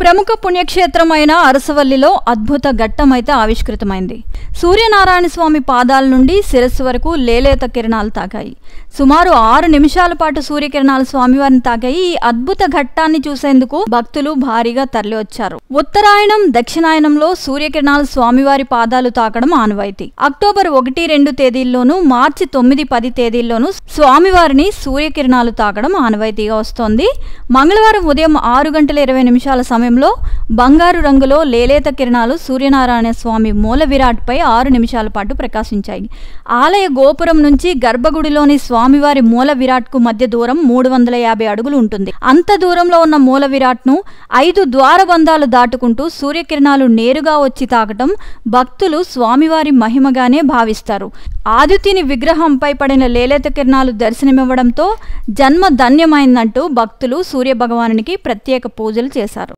ప్రముఖ పుణ్యక్షేత్రమైన అరసవల్లిలో అద్భుత ఘట్టమైతే ఆవిష్కృతమైంది. సూర్యనారాయణ స్వామి పాదాల నుండి శిరస్సు వరకు లేలేత కిరణాలు తాకాయి. సుమారు 6 నిమిషాల పాటు సూర్యకిరణాలు స్వామివారిని తాకాయి. ఈ అద్భుత ఘట్టాన్ని చూసేందుకు భక్తులు భారీగా తరలివచ్చారు. ఉత్తరాయణం, దక్షిణాయనంలో సూర్యకిరణాలు స్వామివారి పాదాలు తాకడం ఆనవాయితీ. అక్టోబర్ 1, 2 తేదీల్లోనూ, మార్చి 9, 10 తేదీల్లోనూ స్వామివారిని సూర్యకిరణాలు తాకడం ఆనవాయితీగా వస్తోంది. మంగళవారం ఉదయం 6:20 సమయంలో బంగారు రంగులో లేలేత కిరణాలు సూర్యనారాయణ స్వామి మూల విరాట్పై 6 నిమిషాల పాటు ప్రకాశించాయి. ఆలయ గోపురం నుంచి గర్భగుడిలోని స్వామివారి మూల విరాట్కు మధ్య దూరం 350 అడుగులు ఉంటుంది. అంత దూరంలో ఉన్న మూల విరాట్ను 5 ద్వారబంధాలు దాటుకుంటూ సూర్యకిరణాలు నేరుగా వచ్చి తాకటం భక్తులు స్వామివారి మహిమగానే భావిస్తారు. ఆదిత్యుని విగ్రహంపై పడిన లేలేత కిరణాలు దర్శనమివ్వడంతో జన్మ ధన్యమైందంటూ భక్తులు సూర్యభగవానునికి ప్రత్యేక పూజలు చేశారు.